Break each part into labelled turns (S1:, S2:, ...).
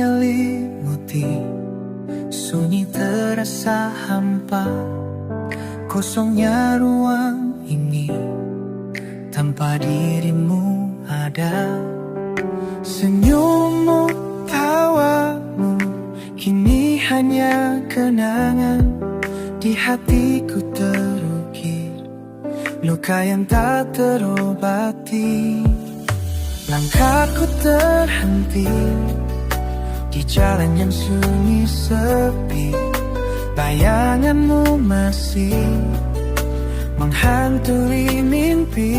S1: menyelimuti, sunyi terasa hampa. Kosongnya ruang ini tanpa dirimu ada. Senyummu, tawamu, kini hanya kenangan. Di hatiku terukir luka yang tak terobati. Langkahku terhenti di jalan yang sunyi sepi. Bayanganmu masih menghantui mimpi.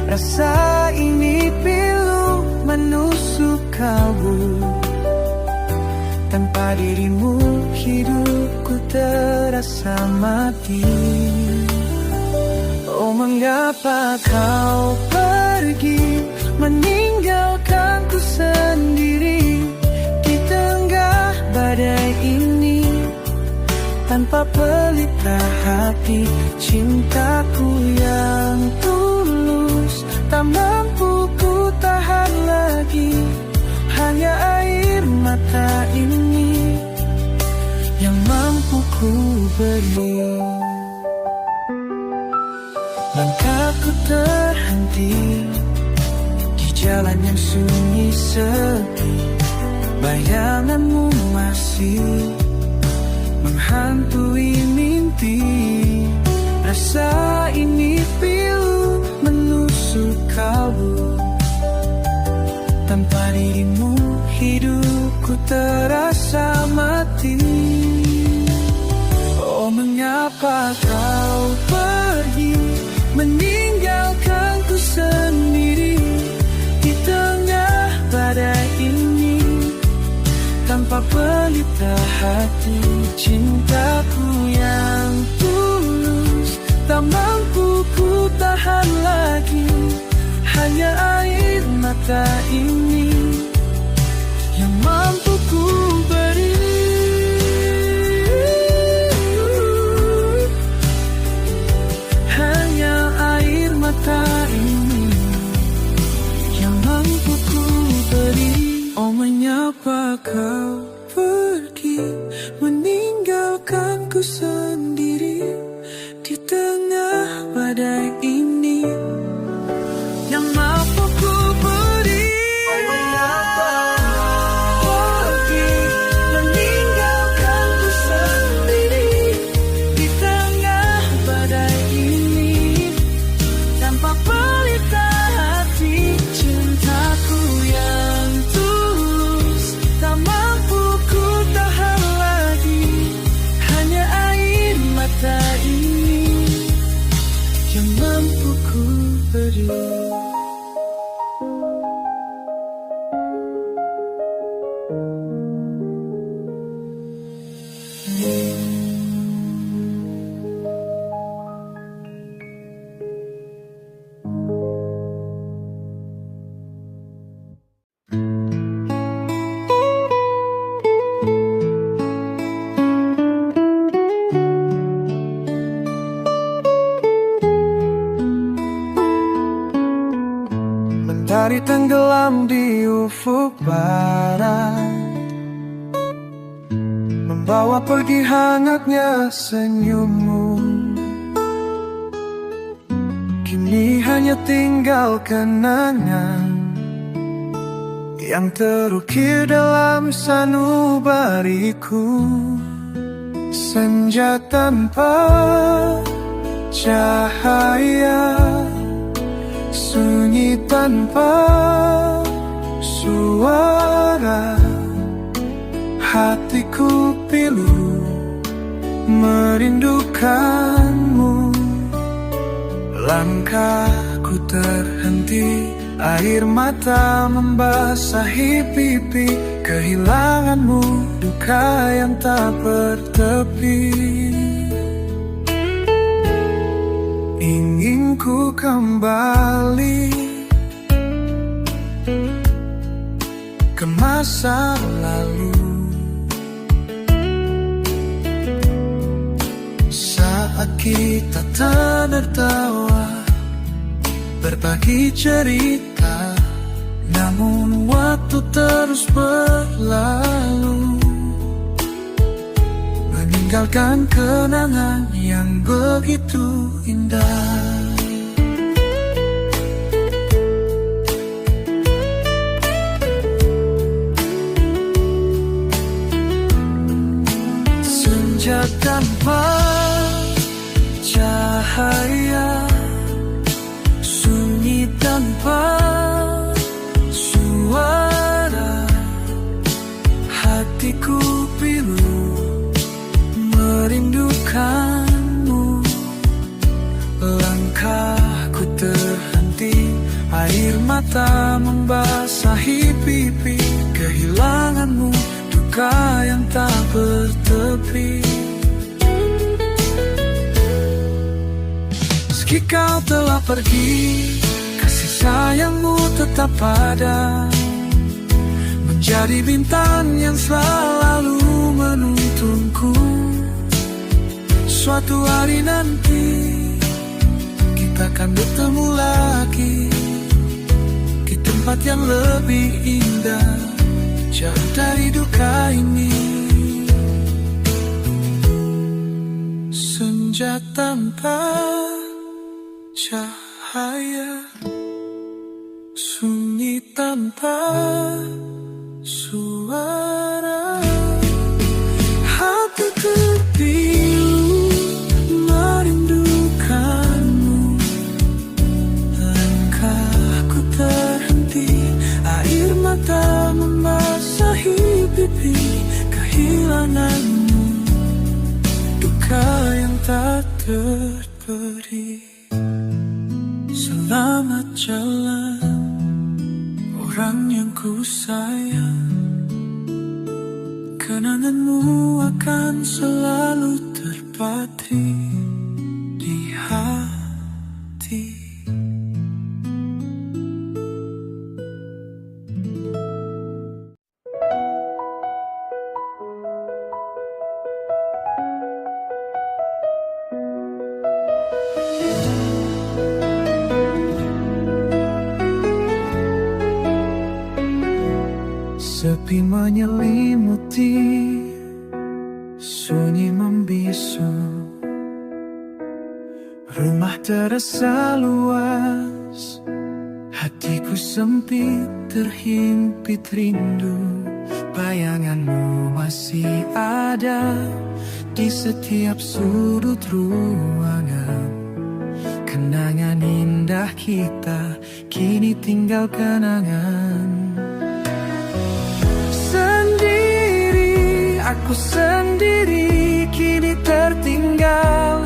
S1: Rasa ini pilu menusuk kalbu. Tanpa dirimu hidupku terasa mati. Oh, mengapa kau pergi meninggalkanku sendiri di tengah badai ini? Tanpa pelita hati, cintaku yang tulus tak mampu ku tahan lagi. Hanya air mata ini yang mampu ku beri. Langkahku terhenti di jalan yang sunyi sepi. Bayanganmu masih menghantui mimpi. Rasa ini pilu menusuk kalbu. Tanpa dirimu hidupku terasa mati. Oh, mengapa kau pergi meninggalkanku sendiri di tengah badai ini? Tanpa pelita hati, cintaku yang tulus tak mampu ku tahan lagi. Hanya air mata ini yang mampu ku beri. Hanya air mata ini yang mampu ku beri. Oh, mengapa kau pergi meninggalkanku sendiri di tengah badai ini yang mampu ku beri. Oh, mengapa pergi meninggalkanku sendiri di tengah badai ini tanpa pelita hati, cintaku yang tulus tak mampu ku tahan lagi. Hanya air mata ini yang mampu ku beri. Mentari tenggelam di ufuk barat, membawa pergi hangatnya senyummu. Kini hanya tinggal kenangan yang terukir dalam sanubariku. Senja tanpa cahaya, sunyi tanpa suara. Hatiku pilu merindukanmu. Langkahku terhenti, air mata membasahi pipi. Kehilanganmu duka yang tak bertepi. Ingin ku kembali ke masa lalu, saat kita tertawa, berbagi cerita. Namun waktu terus berlalu. lalu, meninggalkan kenangan yang begitu indah. Senja tanpa cahaya, sunyi tanpa suara, hatiku pilu merindukanmu. Langkahku terhenti, air mata membasahi pipi. Kehilanganmu, duka yang tak bertepi. Meski kau telah pergi, kasih sayangmu tetap ada, menjadi bintang yang selalu menuntunku. Suatu hari nanti kita akan bertemu lagi di tempat yang lebih indah, jauh dari duka ini. Senja tanpa cahaya, sunyi tanpa suara, hati terpilu merindukanmu. Langkahku terhenti, air mata membasahi pipi. Kehilanganmu, duka yang tak terberi. Selamat jalan, orang yang ku sayang. Kenanganmu akan selalu terpatri di hati. Sepi menyelimuti, sunyi membisu. Rumah terasa luas, hatiku sempit terhimpit rindu. Bayanganmu masih ada di setiap sudut ruangan. Kenangan indah kita kini tinggal kenangan. Aku sendiri kini tertinggal,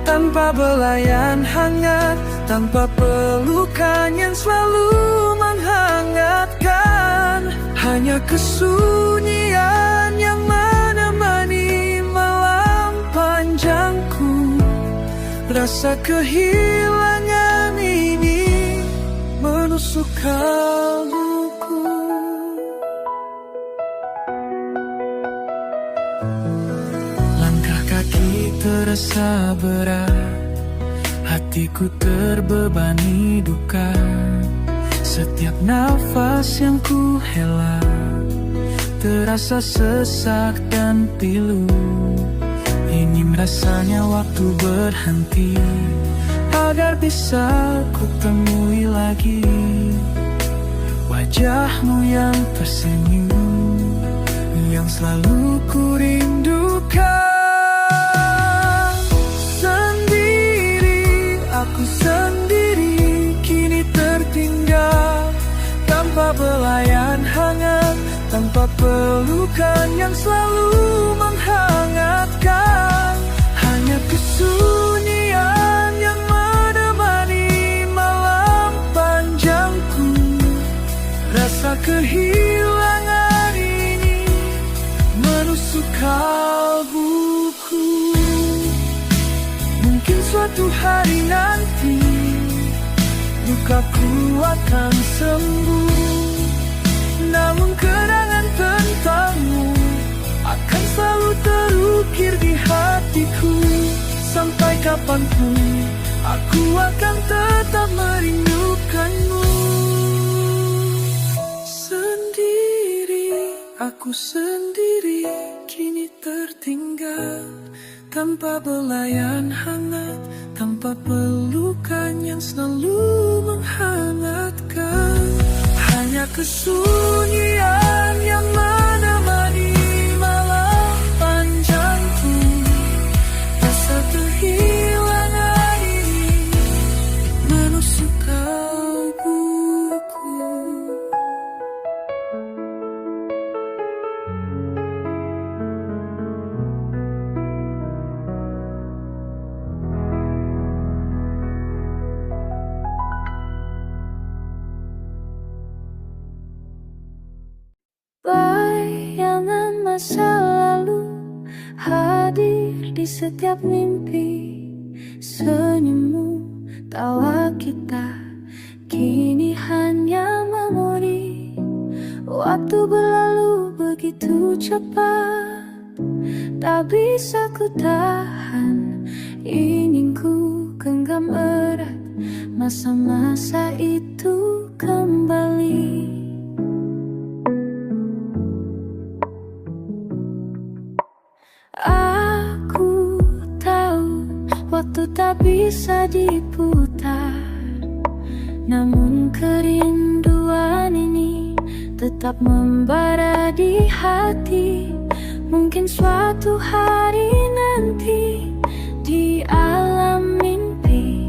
S1: tanpa belayan hangat, tanpa pelukan yang selalu menghangatkan. Hanya kesunyian yang menemani malam panjangku. Rasa kehilangan ini menusuk kalbuku. Terasa berat, hatiku terbebani duka. Setiap nafas yang ku hela terasa sesak dan pilu. Ingin rasanya waktu berhenti, agar bisa ku temui lagi wajahmu yang tersenyum, yang selalu ku rindukan. Aku sendiri kini tertinggal, tanpa belayan hangat, tanpa pelukan yang selalu menghangatkan. Hanya kesunyian yang menemani malam panjangku. Rasa kehilangan ini menusuk kalbuku. Mungkin suatu hari nanti lukaku akan sembuh, namun kenangan tentangmu akan selalu terukir di hatiku. Sampai kapanpun aku akan tetap merindukanmu. Sendiri Aku sendiri kini tertinggal, tanpa belayan hangat, tanpa pelukan yang selalu menghangatkan. Hanya kesunyian yang menemani malam panjangku. Rasa kehilangan ini menusuk kalbuku. Bayangan masa lalu hadir di setiap mimpi. Senyummu, tawa kita kini hanya memori. Waktu berlalu begitu cepat, tak bisa ku tahan. Ingin ku genggam erat masa-masa itu kembali. Aku tahu waktu tak bisa diputar, namun kerinduan ini tetap membara di hati. Mungkin suatu hari nanti di alam mimpi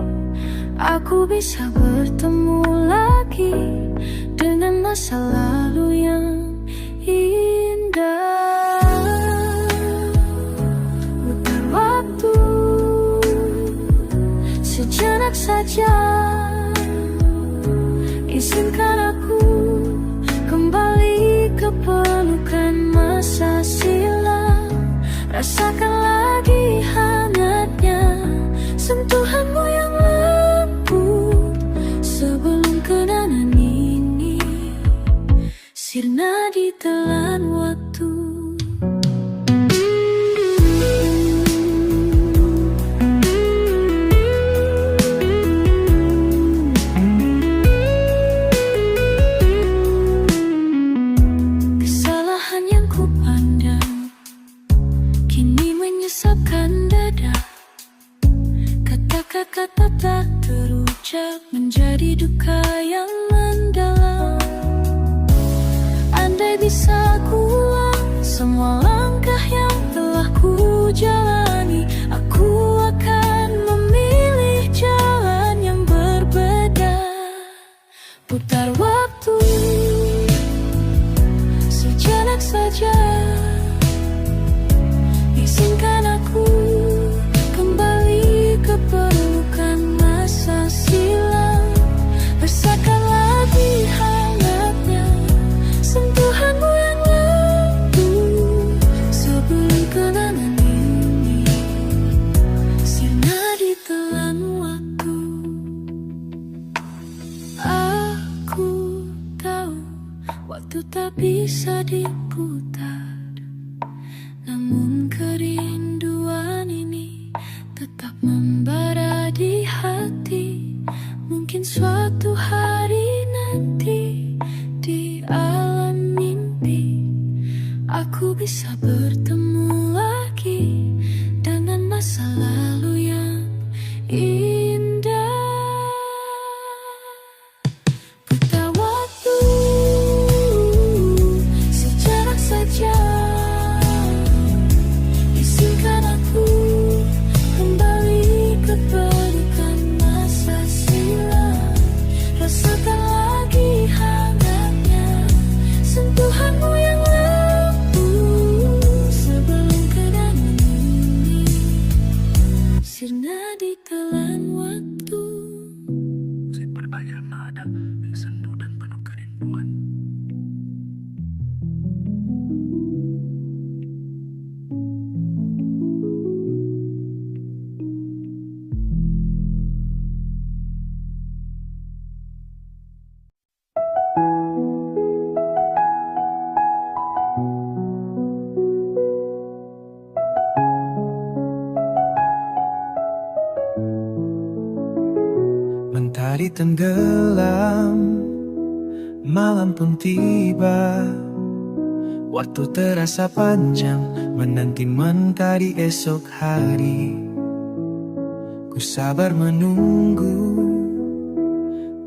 S1: aku bisa bertemu lagi dengan masa lalu yang indah. Sejenak saja, izinkan aku kembali ke pelukan masa silam. Rasakan lagi hangatnya sentuhanmu yang lembut, sebelum kenangan ini sirna ditelan waktu. Kata-kata tak terucap menjadi duka yang mendalam. Andai bisa ku ulang semua langkah yang telah ku jalani, aku akan memilih jalan yang berbeda. Putar waktu sejenak saja, izinkan aku kembali ke pelukan masa silam. Rasakan lagi hangatnya sentuhanmu yang lembut, sebelum kenangan ini sirna ditelan waktu. Aku tahu waktu tak bisa diputar, namun kerinduan ini tetap membara di hati. Mungkin suatu hari nanti di alam mimpi aku bisa bertemu lagi dengan masa lalu yang indah. Putar waktu sejenak saja, izinkan aku kembali ke pelukan masa silam. Rasakan lagi hangatnya sentuhanmu yang lembut, sebelum kenangan ini sirna ditelan waktu. Musik berbayar nada, sendu dan penuh kerinduan. Mentari tenggelam, malam pun tiba. Waktu terasa panjang, menanti mentari esok hari. Ku sabar menunggu,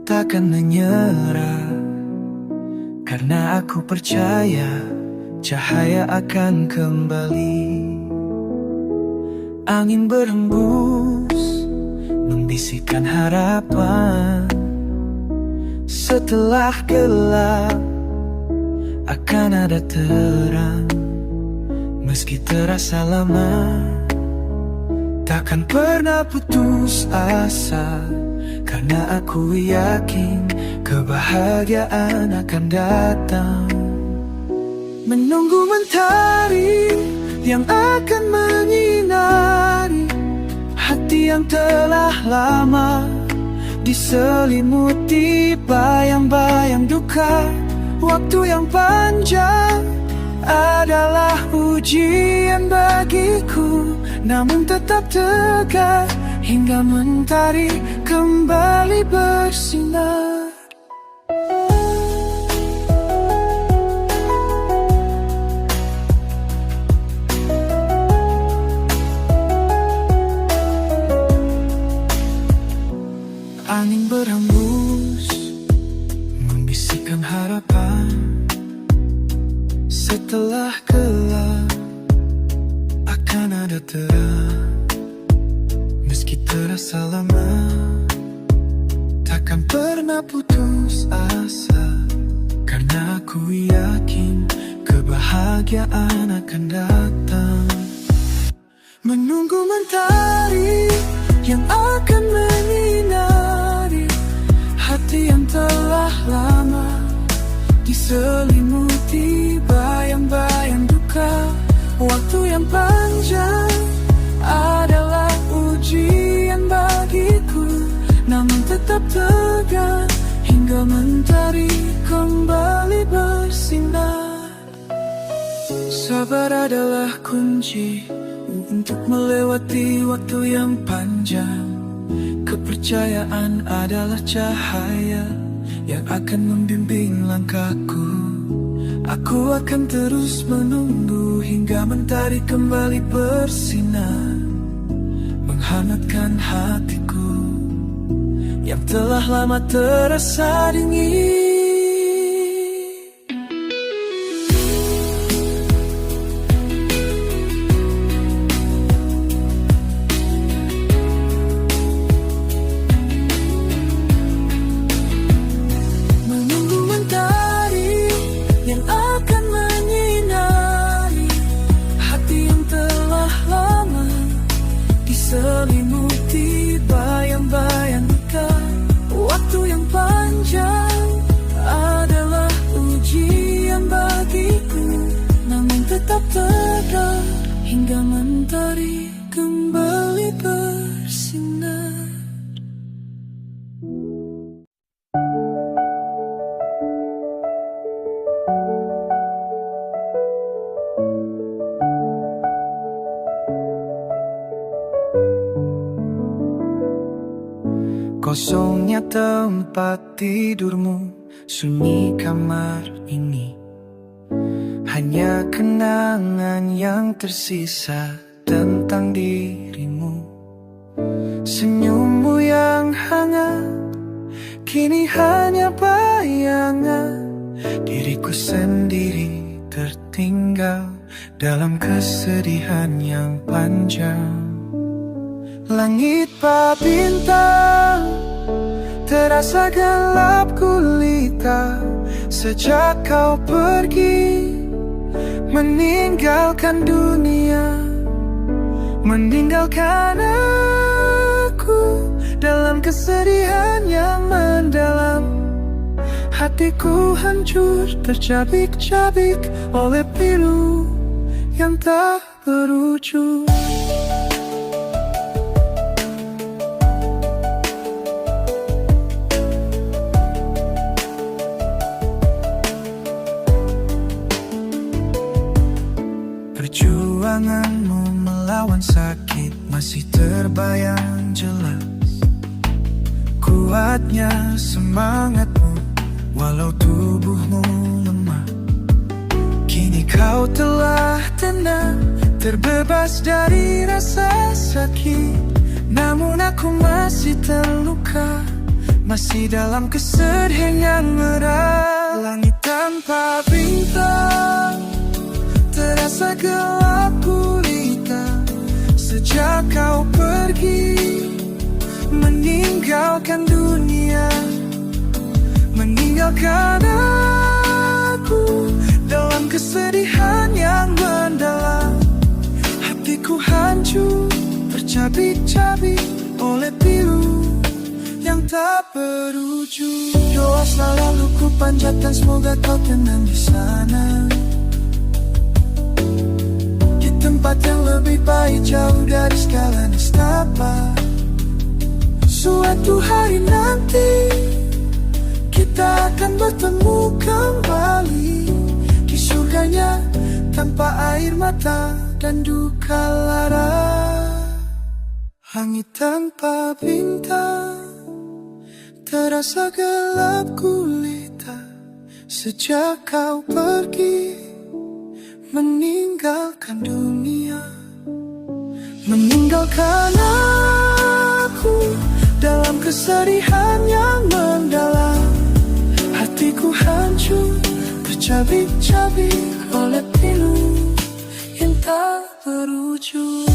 S1: takkan menyerah, karena aku percaya cahaya akan kembali. Angin berhembus, membisikkan harapan. Setelah gelap, akan ada terang. Meski terasa lama, takkan pernah putus asa, karena aku yakin kebahagiaan akan datang. Menunggu mentari yang akan menyinari hati yang telah lama diselimuti bayang-bayang duka. Waktu yang panjang adalah ujian bagiku, namun tetap tegar hingga mentari kembali bersinar. Angin berhembus, membisikkan harapan. Setelah gelap, akan ada terang. Meski terasa lama, takkan pernah putus asa, karena aku yakin kebahagiaan akan datang. Menunggu mentari yang akan menyinari hati yang telah lama diselimuti bayang-bayang duka. Waktu yang panjang adalah ujian bagiku, namun tetap tegar hingga mentari kembali bersinar. Sabar adalah kunci untuk melewati waktu yang panjang. Kepercayaan adalah cahaya yang akan membimbing langkahku. Aku akan terus menunggu hingga mentari kembali bersinar, menghangatkan hatiku yang telah lama terasa dingin. Selimuti bayang-bayang duka. Waktu yang panjang adalah ujian bagiku, namun tetap tegar hingga mentari kembali bersinar. Kosongnya tempat tidurmu, sunyi kamar ini, hanya kenangan yang tersisa tentang dirimu. Senyummu yang hangat, kini hanya bayangan. Diriku sendiri tertinggal dalam kesedihan yang panjang. Langit bintang terasa gelap gulita sejak kau pergi, meninggalkan dunia, meninggalkan aku dalam kesedihan yang mendalam. Hatiku hancur tercabik-cabik oleh pilu yang tak berujung. Perjuanganmu melawan sakit masih terbayang jelas. Kuatnya semangatmu walau tubuhmu lemah. Kini kau telah tenang, terbebas dari rasa sakit. Namun aku masih terluka, masih dalam kesedihan yang merah. Langit tanpa bintang terasa gelap gulita sejak kau pergi, meninggalkan dunia, meninggalkan aku dalam kesedihan yang mendalam. Hatiku hancur, tercabik-cabik oleh pilu yang tak berujung. Doa selalu ku panjatkan, semoga kau tenang di sana, di tempat yang lebih baik, jauh dari segala nestapa. Suatu hari nanti kita akan bertemu kembali di surganya, tanpa air mata dan duka lara. Langit tanpa bintang terasa gelap gulita sejak kau pergi, meninggalkan dunia, meninggalkan aku dalam kesedihan yang mendalam. Hatiku hancur, tercabik-cabik oleh pilu yang tak berujung.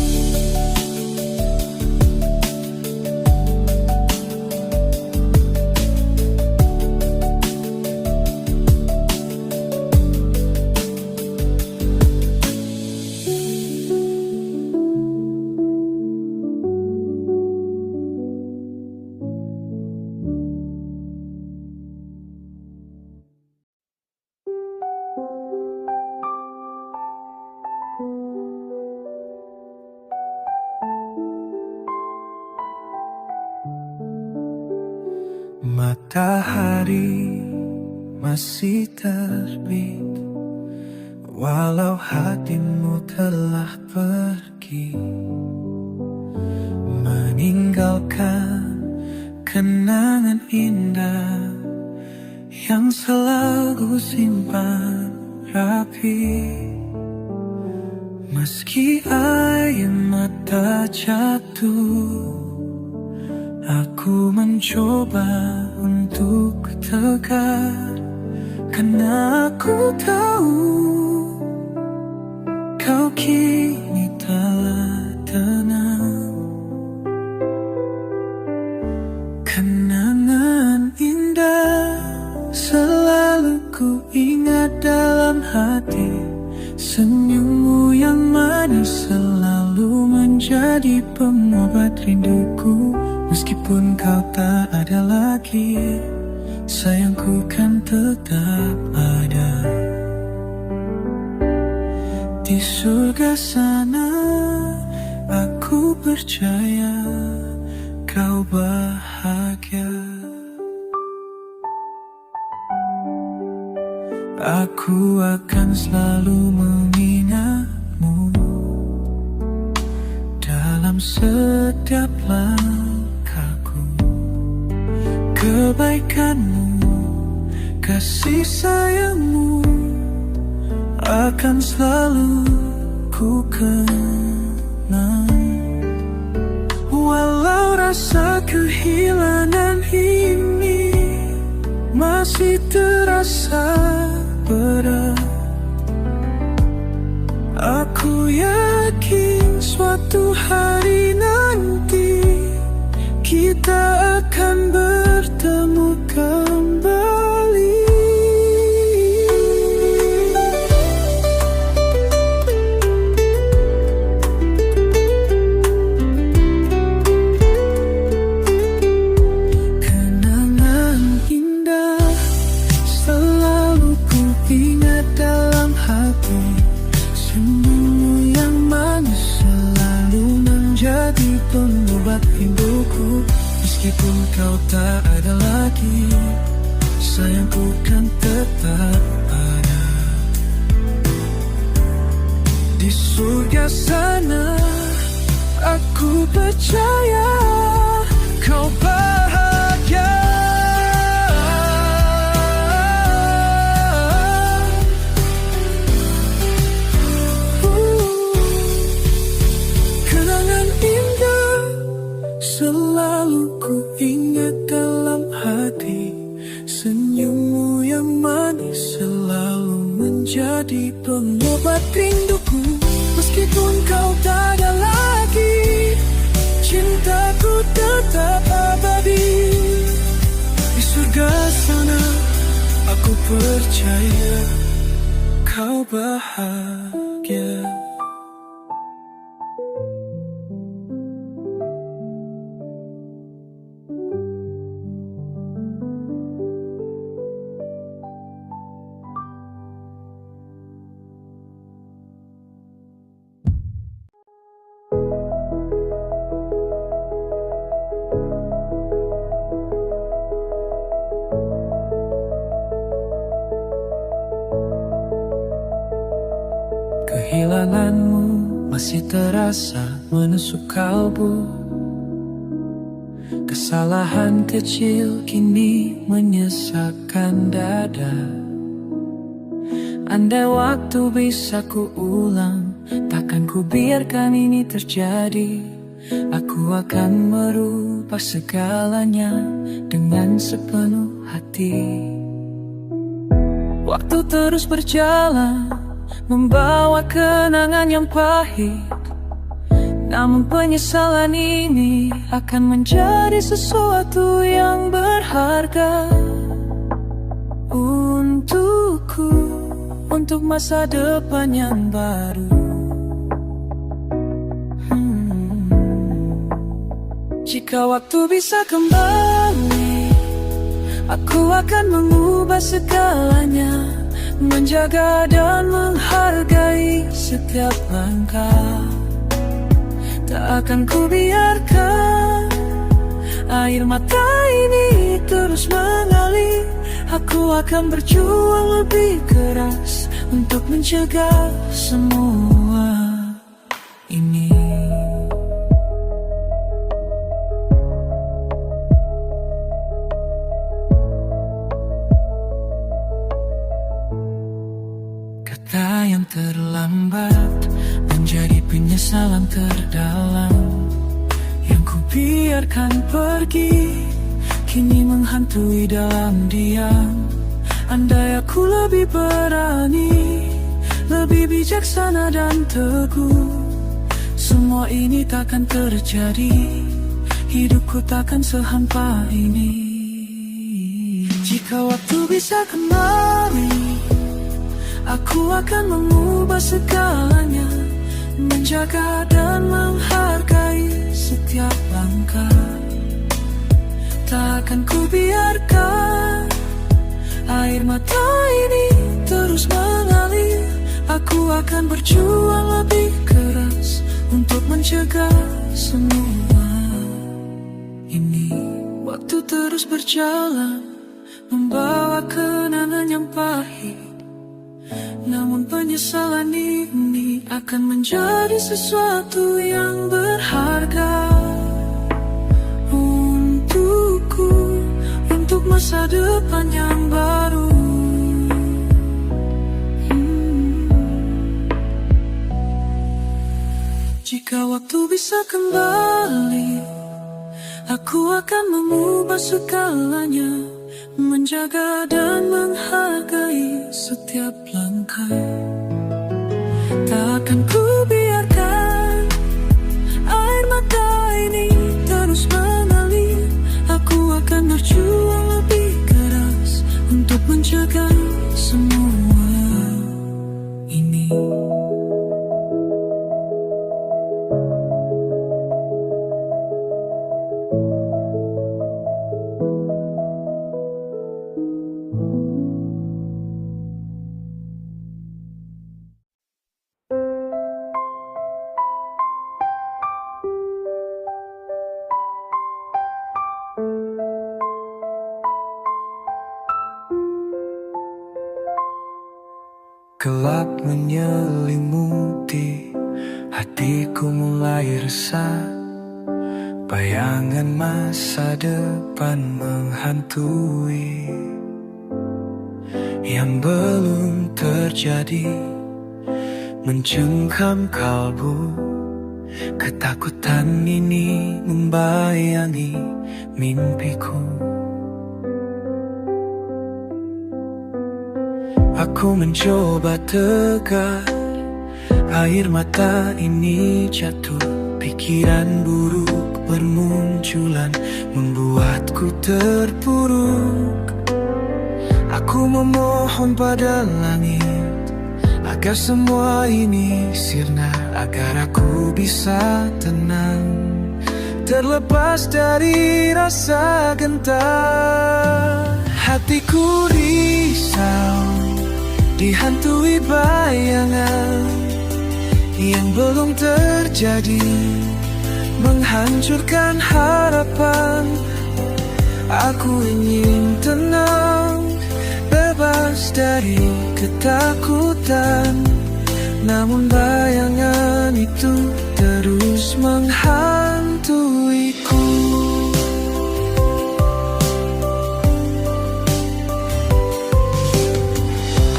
S1: Matahari masih terbit, walau hatimu telah pergi, meninggalkan kenangan indah yang selalu simpan rapi. Meski air mata jatuh, aku mencoba untuk tegar, karena aku tahu kau kini telah tenang. Kenangan indah selalu ku ingat dalam hati, senyummu yang manis selalu menjadi pengobat rinduku. Meskipun kau tak ada lagi, sayangku kan tetap ada. Di surga sana, aku percaya kau bahagia. Aku akan selalu mengingatmu dalam setiap langkahku. Kebaikanmu, kasih sayangmu akan selalu ku kenang. Walau rasa kehilangan ini masih terasa berat, aku yakin suatu hari nanti kita akan bertemu kembali. Kenangan indah selalu ku ingat dalam hati, senyummu yang manis selalu menjadi pengobat rinduku. Meskipun kau tak ada lagi, sayangku kan tetap ada. Di surga sana, aku percaya kau bahagia. rinduku. Meskipun kau tak ada lagi, cintaku tetap abadi. Di surga sana aku percaya kau bahagia. Kehilanganmu masih terasa menusuk kalbu. Kesalahan kecil kini menyesakkan dada. Andai waktu bisa ku ulang, takkan ku biarkan ini terjadi. Aku akan merubah segalanya dengan sepenuh hati. Waktu terus berjalan, membawa kenangan yang pahit. Namun penyesalan ini akan menjadi sesuatu yang berharga untukku, untuk masa depan yang baru. Jika waktu bisa kembali, aku akan mengubah segalanya, menjaga dan menghargai setiap langkah. Tak akan ku biarkan air mata ini terus mengalir. Aku akan berjuang lebih keras untuk mencegah semua ini. Kata yang terlambat menjadi penyesalan terdalam, yang ku biarkan pergi kini menghantui dalam diam. Andai aku lebih berani, lebih bijaksana dan teguh, semua ini takkan terjadi. Hidupku takkan sehampa ini. Jika waktu bisa kembali, aku akan mengubah segalanya, menjaga dan menghargai setiap langkah. Tak akan ku biarkan air mata ini terus mengalir. Aku akan berjuang lebih keras untuk mencegah semua ini. Waktu terus berjalan, membawa kenangan yang pahit. Namun penyesalan ini akan menjadi sesuatu yang berharga untukku, untuk masa depan yang baru. Jika waktu bisa kembali, aku akan mengubah segalanya, menjaga dan menghargai setiap langkah. Tak akan ku biarkan air mata ini terus mengalir. Aku akan berjuang lebih keras untuk menjaga semua ini. Gelap menyelimuti hatiku, mulai resah. Bayangan masa depan menghantui yang belum terjadi, mencengkam kalbu. Ketakutan ini membayangi mimpiku. Aku mencoba tegar, Air mata ini jatuh, pikiran buruk bermunculan, membuatku terpuruk. Aku memohon pada langit agar semua ini sirna, agar aku bisa tenang, terlepas dari rasa gentar. Hatiku risau, dihantui bayangan yang belum terjadi, menghancurkan harapan. Aku ingin tenang, bebas dari ketakutan, namun bayangan itu terus menghantuiku.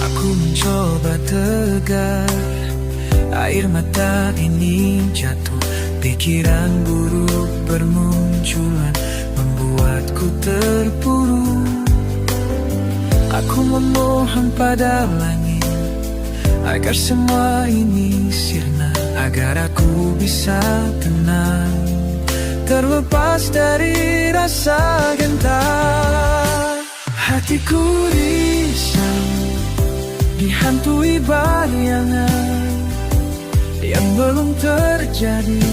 S1: Aku mencoba tegar, air mata ini jatuh, pikiran buruk bermunculan, membuatku terpuruk. Aku memohon pada langit agar semua ini sirna, agar aku bisa tenang, terlepas dari rasa gentar. Hatiku risau, dihantui bayangan yang belum terjadi,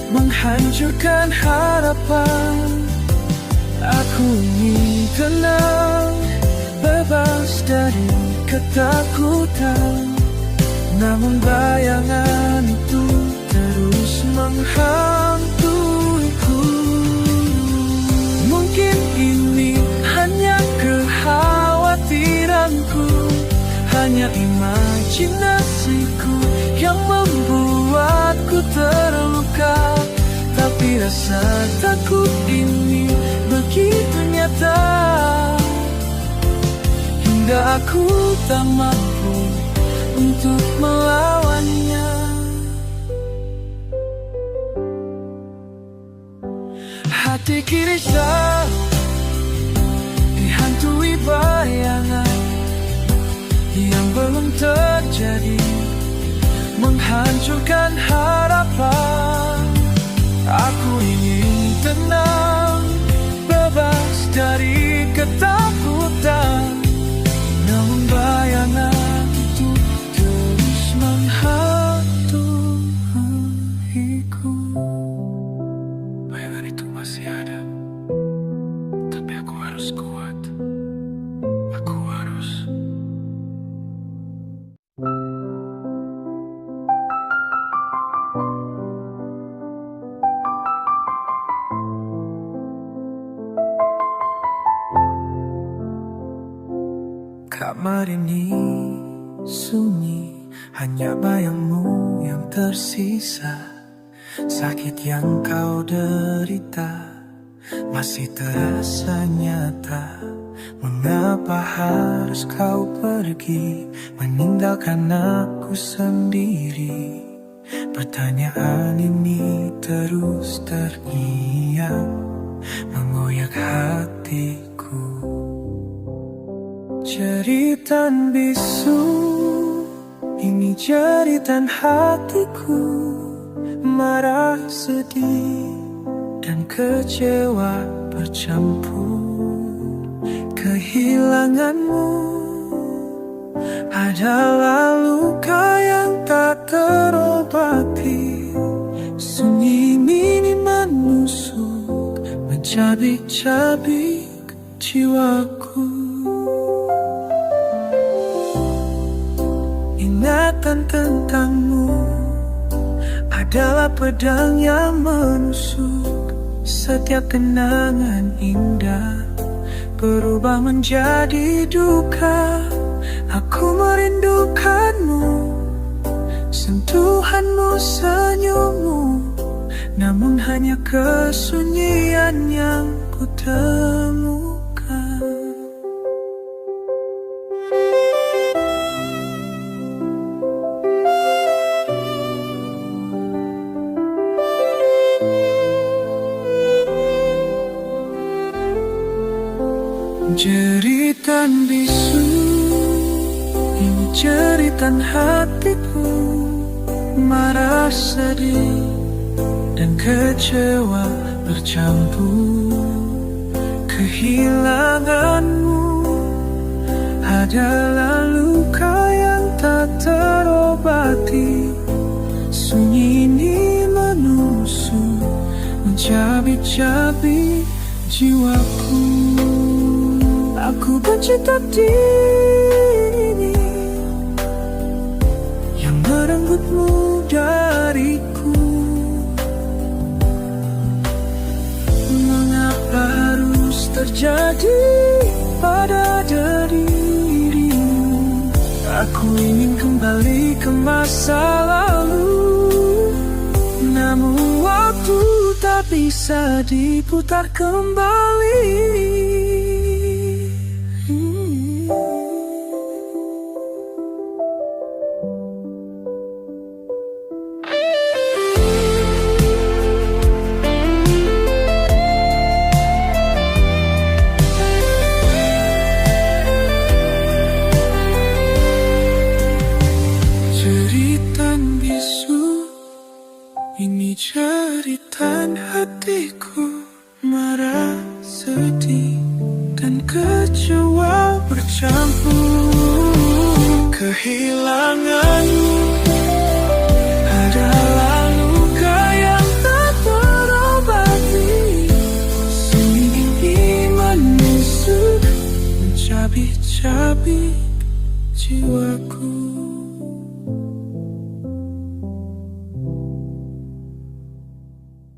S1: menghancurkan harapan. Aku ingin tenang, bebas dari ketakutan, namun bayangan itu terus menghantuiku. Mungkin ini hanya kekhawatiranku, hanya imajinasiku yang membuatku terluka. Tapi rasa takut ini begitu nyata, hingga aku tak mampu untuk melawannya. Hati gelisah, dihantui bayangan yang belum terjadi, menghancurkan harapan. Aku ingin tenang, bebas dari ketakutan, namun bayangan itu terus menghantuiku. Bayangan itu masih ada, tapi aku harus kuat. Aku harus. Kamar ini sunyi, hanya bayangmu yang tersisa. Sakit yang kau derita masih terasa nyata. Mengapa harus kau pergi, meninggalkan aku sendiri? Pertanyaan ini terus terngiang, mengoyak hatiku. Jeritan bisu, ini jeritan hatiku, marah, sedih, dan kecewa bercampur. Kehilanganmu adalah luka yang tak terobati. Sunyi ini menusuk, mencabik-cabik jiwaku. Ingatan tentangmu adalah pedang yang menusuk. Setiap kenangan indah berubah menjadi duka. Aku merindukanmu, sentuhanmu, senyummu, namun hanya kesunyian yang ku temukan. Jeritan bisu, ini jeritan hatiku, marah, sedih, dan kecewa bercampur. Kehilanganmu adalah luka yang tak terobati. Sunyi ini menusuk, mencabik-cabik jiwaku. Aku benci diri yang merenggutmu dariku. Mengapa harus terjadi pada dirimu? Aku ingin kembali ke masa lalu, namun waktu tak bisa diputar kembali. Jeritan bisu, ini jeritan hatiku. Marah, sedih, dan kecewa bercampur. Kehilanganmu adalah luka yang tak terobati. Sunyi ini menusuk, mencabik-cabik jiwaku.